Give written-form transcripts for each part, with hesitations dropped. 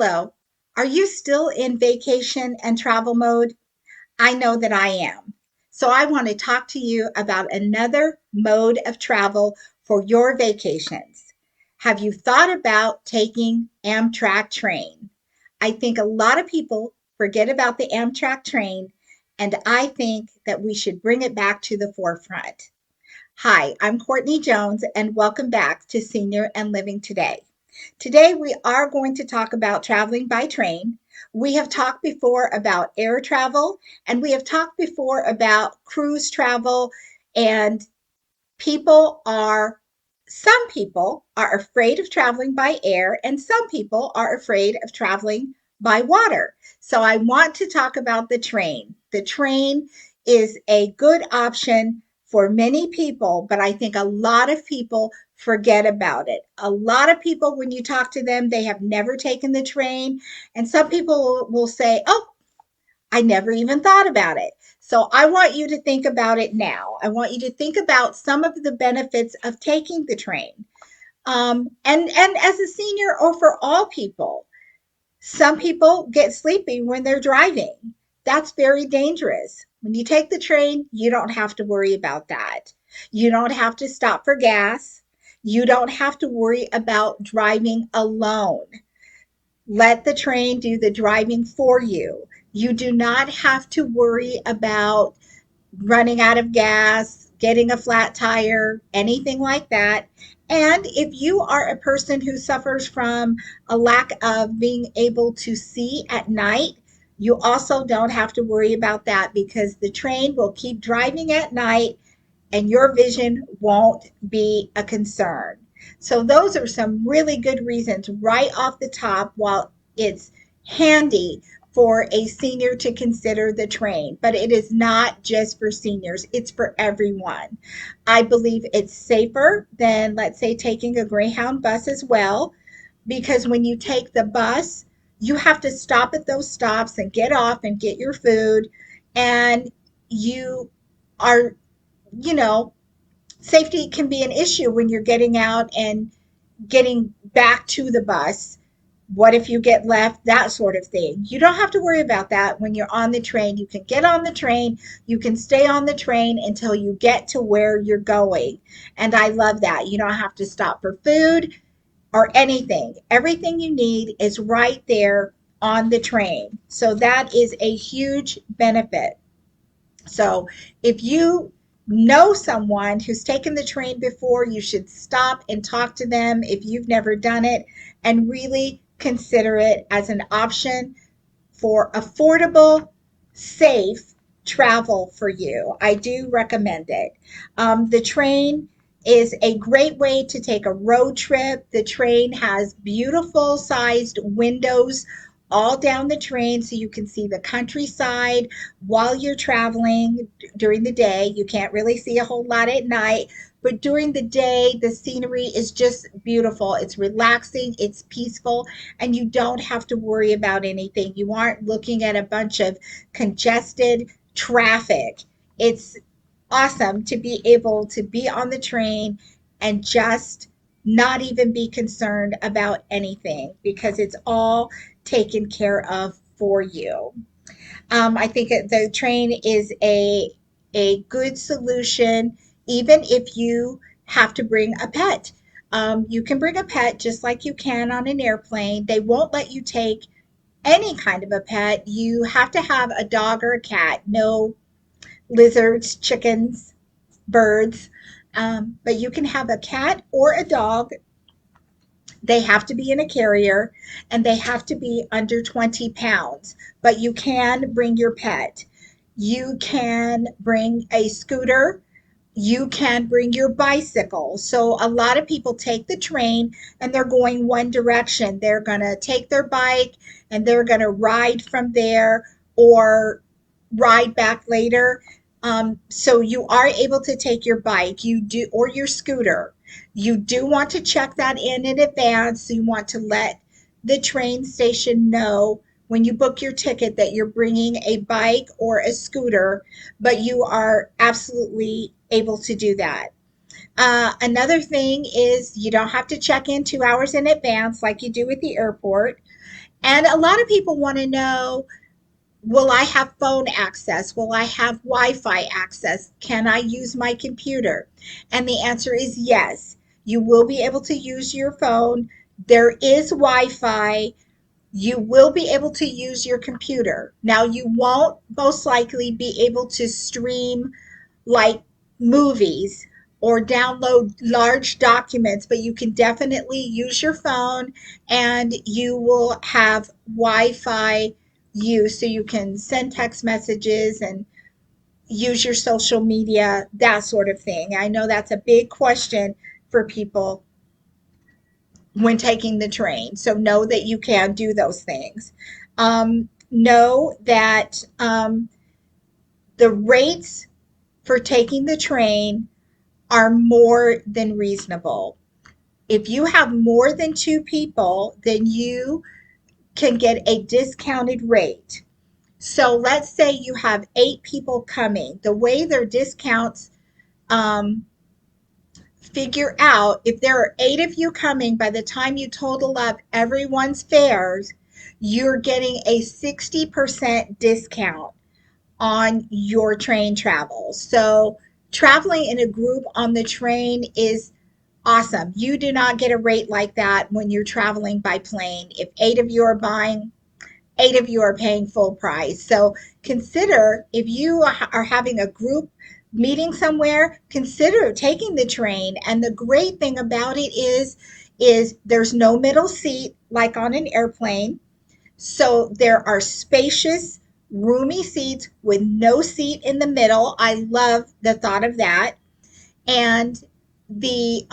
Hello. Are you still in vacation and travel mode? I know that I am. So I want to talk to you about another mode of travel for your vacations. Have you thought about taking Amtrak train? I think a lot of people forget about the Amtrak train, and I think that we should bring it back to the forefront. Hi, I'm Courtney Jones, and welcome back to Senior and Living Today. Today, we are going to talk about traveling by train. We have talked before about air travel, and we have talked before about cruise travel. And people are, some people are afraid of traveling by air, and some people are afraid of traveling by water. So, I want to talk about the train. The train is a good option for many people, but I think a lot of people forget about it. A lot of people, when you talk to them, they have never taken the train. And some people will say, "Oh, I never even thought about it." So I want you to think about it now. I want you to think about some of the benefits of taking the train. And as a senior or for all people, some people get sleepy when they're driving. That's very dangerous. When you take the train, you don't have to worry about that. You don't have to stop for gas. You don't have to worry about driving alone. Let the train do the driving for you. You do not have to worry about running out of gas, getting a flat tire, anything like that. And if you are a person who suffers from a lack of being able to see at night, you also don't have to worry about that because the train will keep driving at night and your vision won't be a concern. So, those are some really good reasons right off the top while it's handy for a senior to consider the train. But it is not just for seniors, it's for everyone. I believe it's safer than, let's say, taking a Greyhound bus as well, because when you take the bus, you have to stop at those stops and get off and get your food. And you are, you know, safety can be an issue when you're getting out and getting back to the bus. What if you get left? That sort of thing. You don't have to worry about that when you're on the train. You can get on the train, you can stay on the train until you get to where you're going. And I love that. You don't have to stop for food or anything. Everything you need is right there on the train. So that is a huge benefit. So if you know someone who's taken the train before, you should stop and talk to them if you've never done it and really consider it as an option for affordable, safe travel for you. I do recommend it. The train is a great way to take a road trip. The train has beautiful sized windows all down the train so you can see the countryside while you're traveling during the day. You can't really see a whole lot at night, but during the day, the scenery is just beautiful. It's relaxing, it's peaceful, and you don't have to worry about anything. You aren't looking at a bunch of congested traffic. It's awesome to be able to be on the train and just not even be concerned about anything because it's all taken care of for you. I think the train is a good solution, even if you have to bring a pet. You can bring a pet just like you can on an airplane. They won't let you take any kind of a pet. You have to have a dog or a cat, no lizards, chickens, birds. But you can have a cat or a dog. They have to be in a carrier and they have to be under 20 pounds, but you can bring your pet. You can bring a scooter. You can bring your bicycle. So a lot of people take the train and they're going one direction. They're going to take their bike and they're going to ride from there or ride back later. So you are able to take your bike, you do, or your scooter. You do want to check that in advance. So you want to let the train station know when you book your ticket that you're bringing a bike or a scooter, but you are absolutely able to do that. Another thing is you don't have to check in 2 hours in advance like you do at the airport. And a lot of people want to know, will I have phone access? Will I have Wi-Fi access? Can I use my computer? And the answer is yes. You will be able to use your phone. There is Wi-Fi. You will be able to use your computer. Now, you won't most likely be able to stream like movies or download large documents, but you can definitely use your phone and you will have Wi Fi use so you can send text messages and use your social media, that sort of thing. I know that's a big question for people when taking the train. So know that you can do those things. Know that the rates for taking the train are more than reasonable. If you have more than two people, then you can get a discounted rate. So let's say you have eight people coming. The way their discounts um, figure out, if there are eight of you coming, by the time you total up everyone's fares, you're getting a 60% discount on your train travel. So traveling in a group on the train is awesome. You do not get a rate like that when you're traveling by plane. If eight of you are buying, eight of you are paying full price. So consider, if you are having a group meeting somewhere, consider taking the train. And the great thing about it is there's no middle seat like on an airplane. So there are spacious, roomy seats with no seat in the middle. I love the thought of that. And the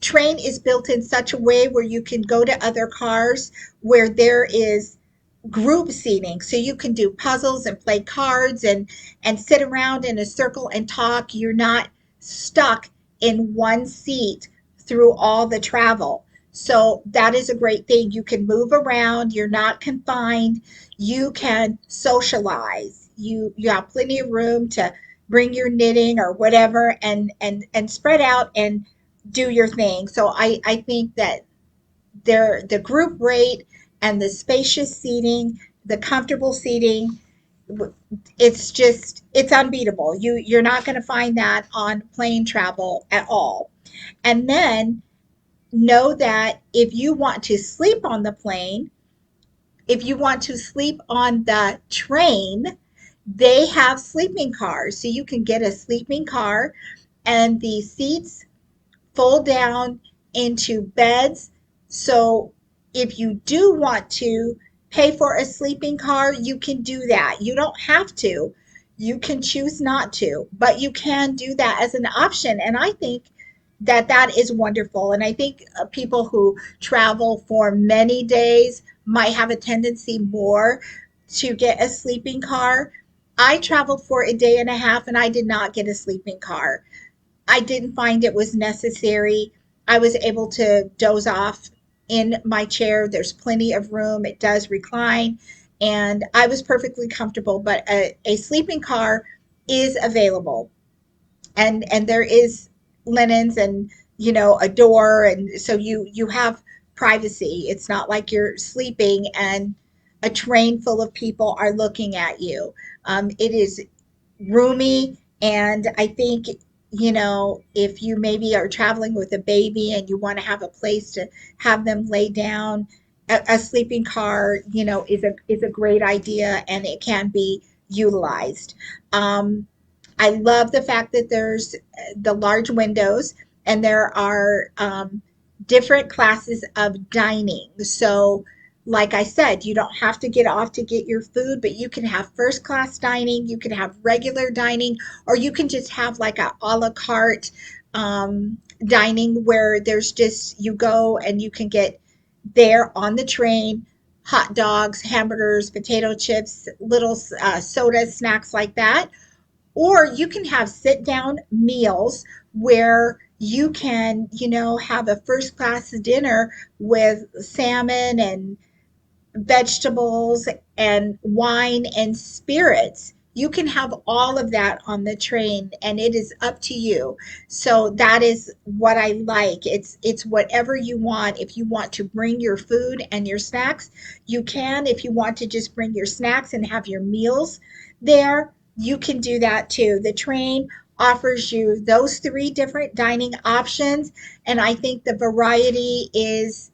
train is built in such a way where you can go to other cars where there is group seating, so you can do puzzles and play cards and sit around in a circle and talk. You're not stuck in one seat through all the travel. So that is a great thing. You can move around, you're not confined, you can socialize. You have plenty of room to bring your knitting or whatever and spread out and do your thing. So I think that the group rate and the spacious seating, the comfortable seating, it's unbeatable. You're not going to find that on plane travel at all. And then know that if you want to sleep on the plane, if you want to sleep on the train, they have sleeping cars. So you can get a sleeping car and the seats fold down into beds. So if you do want to pay for a sleeping car, you can do that. You don't have to. You can choose not to, but you can do that as an option. And I think that that is wonderful. And I think people who travel for many days might have a tendency more to get a sleeping car. I traveled for a day and a half and I did not get a sleeping car. I didn't find it was necessary. I was able to doze off in my chair. There's plenty of room. It does recline, and I was perfectly comfortable. But a sleeping car is available, and there is linens and a door, and so you have privacy. It's not like you're sleeping and a train full of people are looking at you. It is roomy. And I think, if you maybe are traveling with a baby and you want to have a place to have them lay down, a sleeping car, is a great idea and it can be utilized. I love the fact that there's the large windows and there are different classes of dining. So, like I said, you don't have to get off to get your food, but you can have first class dining, you can have regular dining, or you can just have like a la carte dining where there's just, you go and you can get there on the train hot dogs, hamburgers, potato chips, little soda snacks like that. Or you can have sit down meals where you can, have a first class dinner with salmon and vegetables and wine and spirits. You can have all of that on the train and it is up to you. So that is what I like. It's whatever you want. If you want to bring your food and your snacks, you can. If you want to just bring your snacks and have your meals there, you can do that too. The train offers you those three different dining options, and I think the variety is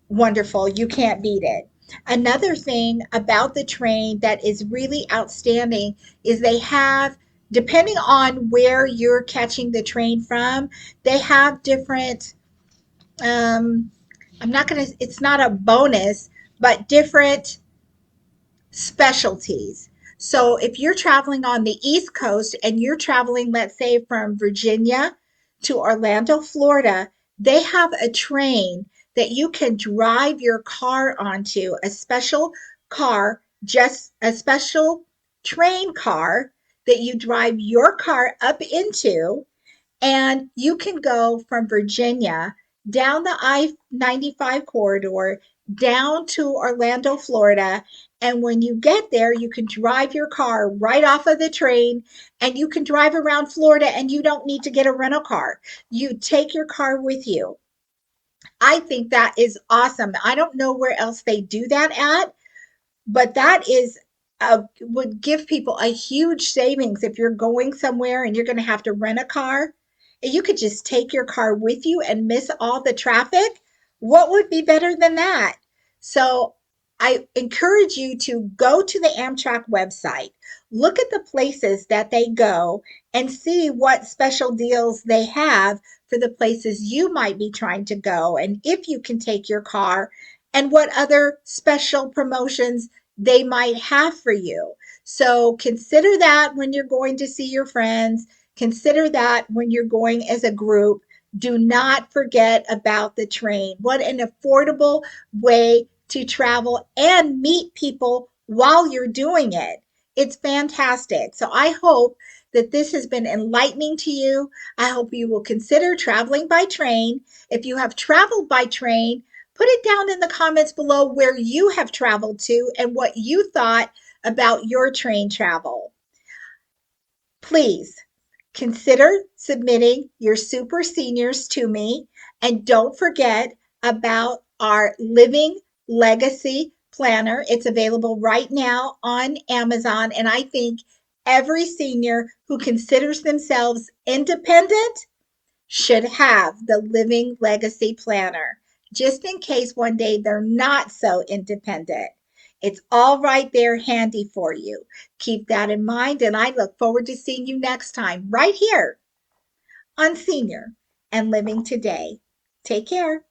wonderful. You can't beat it. Another thing about the train that is really outstanding is they have, depending on where you're catching the train from, they have different, um, I'm not going to, it's not a bonus, but different specialties. So if you're traveling on the East Coast and you're traveling, let's say from Virginia to Orlando, Florida, they have a train that you can drive your car onto, a special car, just a special train car that you drive your car up into, and you can go from Virginia down the I-95 corridor down to Orlando, Florida. And when you get there, you can drive your car right off of the train and you can drive around Florida and you don't need to get a rental car. You take your car with you. I think that is awesome. I don't know where else they do that at, but that is would give people a huge savings if you're going somewhere and you're going to have to rent a car. And you could just take your car with you and miss all the traffic. What would be better than that? So I encourage you to go to the Amtrak website, look at the places that they go, and see what special deals they have for the places you might be trying to go, and if you can take your car, and what other special promotions they might have for you. So consider that when you're going to see your friends. Consider that when you're going as a group. Do not forget about the train. What an affordable way to travel and meet people while you're doing it. It's fantastic. So I hope that this has been enlightening to you. I hope you will consider traveling by train. If you have traveled by train, put it down in the comments below where you have traveled to and what you thought about your train travel. Please consider submitting your super seniors to me, and don't forget about our Living Legacy Planner. It's available right now on Amazon, and I think every senior who considers themselves independent should have the Living Legacy Planner, just in case one day they're not so independent. It's all right there handy for you. Keep that in mind, and I look forward to seeing you next time right here on Senior and Living Today. Take care.